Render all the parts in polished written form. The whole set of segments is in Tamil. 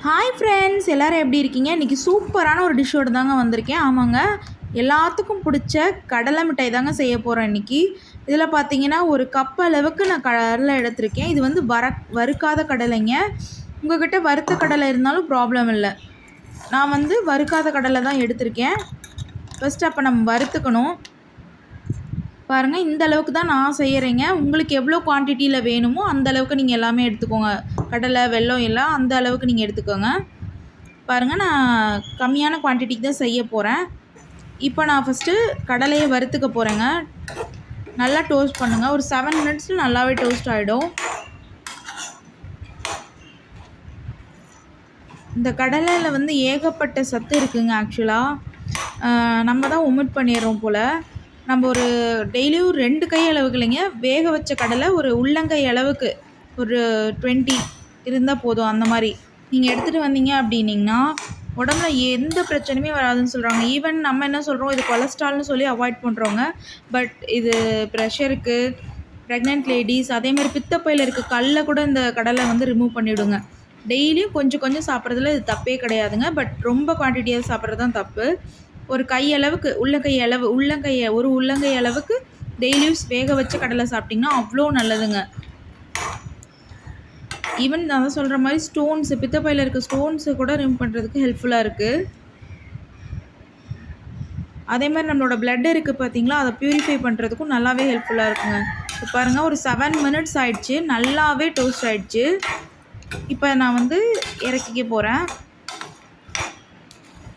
ஹாய் ஃப்ரெண்ட்ஸ், எல்லோரும் எப்படி இருக்கீங்க? இன்றைக்கி சூப்பரான ஒரு டிஷ்ஷோடு தாங்க வந்திருக்கேன். ஆமாங்க, எல்லாத்துக்கும் பிடிச்ச கடலை மிட்டாய் தாங்க செய்ய போகிறேன் இன்றைக்கி. இதில் பார்த்தீங்கன்னா ஒரு கப் அளவுக்கு நான் கடலை எடுத்திருக்கேன். இது வந்து வறுக்காத கடலைங்க. உங்கள்கிட்ட வறுத்த கடலை இருந்தாலும் ப்ராப்ளம் இல்லை. நான் வந்து வறுக்காத கடலை தான் எடுத்திருக்கேன். ஃபஸ்ட்டு அப்போ நம்ம வறுத்துக்கணும். பாருங்கள், இந்த அளவுக்கு தான் நான் செய்கிறேங்க. உங்களுக்கு எவ்வளோ குவான்டிட்டியில் வேணுமோ அந்த அளவுக்கு நீங்கள் எல்லாமே எடுத்துக்கோங்க. கடலை, வெல்லம் எல்லாம் அந்த அளவுக்கு நீங்கள் எடுத்துக்கோங்க. பாருங்கள், நான் கம்மியான குவான்டிட்டிக்கு தான் செய்ய போகிறேன். இப்போ நான் ஃபஸ்ட்டு கடலையை வறுத்துக்க போகிறேங்க. நல்லா டோஸ்ட் பண்ணுங்கள். ஒரு 7 மினிட்ஸில் நல்லாவே டோஸ்ட் ஆகிடும். இந்த கடலையில் வந்து ஏகப்பட்ட சத்து இருக்குதுங்க. ஆக்சுவலாக நம்ம தான் ஒமிட் பண்ணிடுறோம் போல். நம்ம ஒரு டெய்லியும் 2 கை அளவுக்கு இல்லைங்க, வேக வச்ச கடலை ஒரு உள்ளங்கை அளவுக்கு ஒரு 20 இருந்தால் போதும். அந்த மாதிரி நீங்கள் எடுத்துகிட்டு வந்தீங்க அப்படின்னிங்கன்னா உடம்புல எந்த பிரச்சனையுமே வராதுன்னு சொல்கிறாங்க. ஈவன் நம்ம என்ன சொல்கிறோம், இது கொலஸ்ட்ரால்னு சொல்லி அவாய்ட் பண்ணுறோங்க. பட் இது ப்ரெஷருக்கு, ப்ரெக்னென்ட் லேடிஸ், அதேமாதிரி பித்தப்பையில் இருக்க கல்லை கூட இந்த கடலை வந்து ரிமூவ் பண்ணிவிடுங்க. டெய்லியும் கொஞ்சம் கொஞ்சம் சாப்பிட்றதுல இது தப்பே கிடையாதுங்க. பட் ரொம்ப குவான்டிட்டியாக சாப்பிட்றது தான் தப்பு. ஒரு கை அளவுக்கு, ஒரு உள்ளங்கை அளவுக்கு டெய்லியும் வேக வச்ச கடலை சாப்பிட்டிங்கன்னா அவ்வளோ நல்லதுங்க. ஈவன் நான் தான் சொல்கிற மாதிரி ஸ்டோன்ஸு, பித்தப்பையில் இருக்க ஸ்டோன்ஸை கூட ரிமூவ் பண்ணுறதுக்கு ஹெல்ப்ஃபுல்லாக இருக்குது. அதே மாதிரி நம்மளோட பிளட் இருக்குது பார்த்தீங்களா, அதை ப்யூரிஃபை பண்ணுறதுக்கும் நல்லாவே ஹெல்ப்ஃபுல்லாக இருக்குங்க. இப்போ பாருங்கள், ஒரு 7 மினிட்ஸ் ஆகிடுச்சு. நல்லாவே டோஸ்ட் ஆகிடுச்சு. இப்போ நான் வந்து இறக்கிக்க போகிறேன்.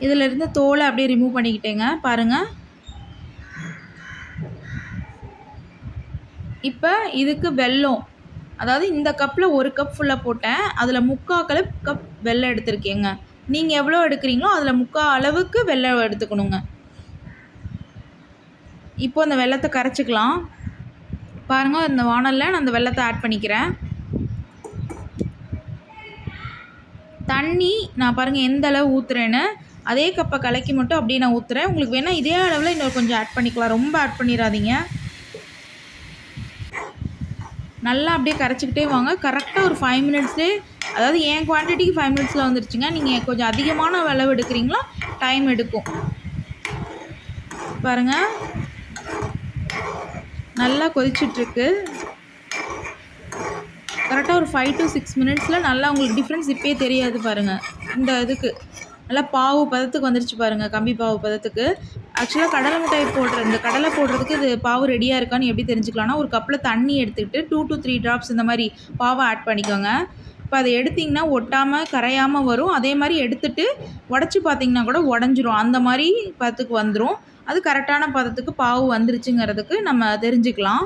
இதிலிருந்து தோலை அப்படியே ரிமூவ் பண்ணிக்கிட்டேங்க. பாருங்கள், இப்போ இதுக்கு வெல்லம், அதாவது இந்த கப்பில் 1 கப் ஃபுல்லாக போட்டேன். அதில் 3/4 கப் வெல்லம் எடுத்துருக்கேங்க. நீங்கள் எவ்வளோ எடுக்கிறீங்களோ அதில் 3/4 அளவுக்கு வெல்லம் எடுத்துக்கணுங்க. இப்போது அந்த வெல்லத்தை கரைச்சிக்கலாம். பாருங்கள், இந்த வானலில் நான் அந்த வெல்லத்தை ஆட் பண்ணிக்கிறேன். தண்ணி நான் பாருங்கள் எந்த அளவு ஊற்றுறேன்னு, அதே கப்பை கலக்கி மட்டும் அப்படியே நான் ஊற்றுறேன். உங்களுக்கு வேணால் இதே அளவில் இன்னொரு கொஞ்சம் ஆட் பண்ணிக்கலாம். ரொம்ப ஆட் பண்ணிடாதீங்க. நல்லா அப்படியே கரைச்சிக்கிட்டே வாங்க. கரெக்டாக ஒரு 5 மினிட்ஸ்லேயே, அதாவது என் குவான்டிட்டிக்கு 5 மினிட்ஸில் வந்துருச்சுங்க. நீங்கள் கொஞ்சம் அதிகமான அளவு எடுக்கிறீங்களா டைம் எடுக்கும். பாருங்கள், நல்லா கொதிச்சிட்ருக்கு. கரெக்டாக ஒரு 5 to 6 மினிட்ஸில் நல்லா உங்களுக்கு டிஃப்ரென்ஸ் இப்போயே தெரியாது. பாருங்கள், இந்த இதுக்கு நல்லா பாவு பதத்துக்கு வந்துருச்சு பாருங்கள், கம்பி பாவு பதத்துக்கு. ஆக்சுவலாக கடலை மிட்டாய் இந்த கடலை போடுறதுக்கு இது பாவு ரெடியாக இருக்கான்னு எப்படி தெரிஞ்சுக்கலாம்னா, ஒரு கப்பில் தண்ணி எடுத்துக்கிட்டு 2 to 3 ட்ராப்ஸ் இந்த மாதிரி பாவை ஆட் பண்ணிக்கோங்க. இப்போ அதை எடுத்திங்கன்னா ஒட்டாமல் கரையாமல் வரும். அதே மாதிரி எடுத்துகிட்டு உடச்சி பார்த்திங்கன்னா கூட உடஞ்சிரும். அந்த மாதிரி பதத்துக்கு வந்துடும். அது கரெக்டான பதத்துக்கு பாவு வந்துருச்சுங்கிறதுக்கு நம்ம தெரிஞ்சுக்கலாம்.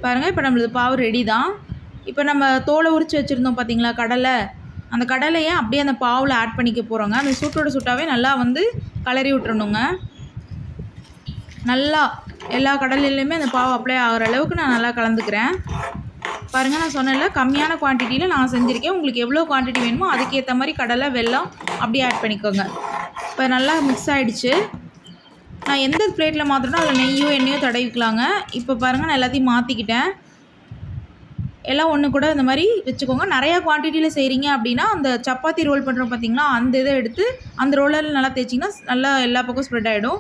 பாருங்கள், இப்போ நம்மளது பாவு ரெடி தான். இப்போ நம்ம தோலை உரித்து வச்சுருந்தோம் பார்த்திங்களா கடலை, அந்த கடலையை அப்படியே அந்த பாவில் ஆட் பண்ணிக்க போகிறோங்க. அந்த சூட்டோட சூட்டாகவே நல்லா வந்து கலரி விட்டுறணுங்க. நல்லா எல்லா கடலையிலையுமே அந்த பாவு அப்ளை ஆகிற அளவுக்கு நான் நல்லா கலந்துக்கிறேன். பாருங்கள், நான் சொன்னேன்ல கம்மியான குவான்டிட்டியில் நான் செஞ்சுருக்கேன். உங்களுக்கு எவ்வளோ குவான்டிட்டி வேணுமோ அதுக்கேற்ற மாதிரி கடலை, வெல்லம் அப்படியே ஆட் பண்ணிக்கோங்க. இப்போ நல்லா மிக்ஸ் ஆகிடுச்சு. நான் எந்த பிளேட்டில் மாற்றுறேனோ அதில் நெய்யோ எண்ணெயோ தடவிக்கலாங்க. இப்போ பாருங்கள், நான் எல்லாத்தையும் மாற்றிக்கிட்டேன். எல்லாம் ஒன்று கூட இந்த மாதிரி வச்சுக்கோங்க. நிறையா குவான்டிட்டியில் செய்கிறீங்க அப்படின்னா அந்த சப்பாத்தி ரோல் பண்ணுறோம் பார்த்திங்களா, அந்த இதை எடுத்து அந்த ரோலரில் நல்லா தேய்ச்சிங்கன்னா நல்லா எல்லா பக்கம் ஸ்ப்ரெட் ஆகிடும்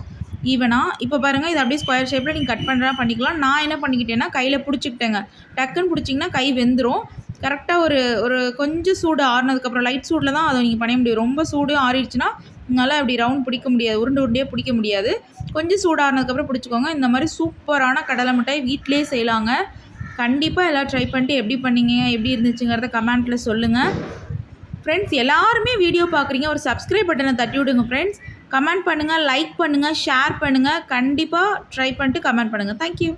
ஈவனாக. இப்போ பாருங்கள், இது அப்படியே ஸ்கொயர் ஷேப்பில் நீங்கள் கட் பண்ணுறா பண்ணிக்கலாம். நான் என்ன பண்ணிக்கிட்டேன்னா கையில் பிடிச்சிக்கிட்டேங்க. டக்குன்னு பிடிச்சிங்கன்னா கை வெந்துடும். கரெக்டாக ஒரு கொஞ்சம் சூடு ஆறுனதுக்கப்புறம், லைட் சூடில் தான் அதை நீங்கள் பண்ண முடியும். ரொம்ப சூடு ஆறிடுச்சுன்னா நல்லா இப்படி ரவுண்ட் பிடிக்க முடியாது, உருண்டையாக பிடிக்க முடியாது. கொஞ்சம் சூடு ஆறுனதுக்கப்புறம் பிடிச்சிக்கோங்க. இந்த மாதிரி சூப்பரான கடலை மிட்டாய் வீட்டிலே செய்யலாங்க. கண்டிப்பாக எல்லாம் ட்ரை பண்ணிட்டு எப்படி பண்ணீங்க, எப்படி இருந்துச்சுங்கிறத கமெண்ட்டில் சொல்லுங்கள். ஃப்ரெண்ட்ஸ், எல்லாருமே வீடியோ பார்க்குறீங்க, ஒரு சப்ஸ்கிரைப் பட்டனை தட்டி விடுங்க ஃப்ரெண்ட்ஸ். கமெண்ட் பண்ணுங்கள், லைக் பண்ணுங்கள், ஷேர் பண்ணுங்கள். கண்டிப்பாக ட்ரை பண்ணிட்டு கமெண்ட் பண்ணுங்கள். தேங்க்யூ.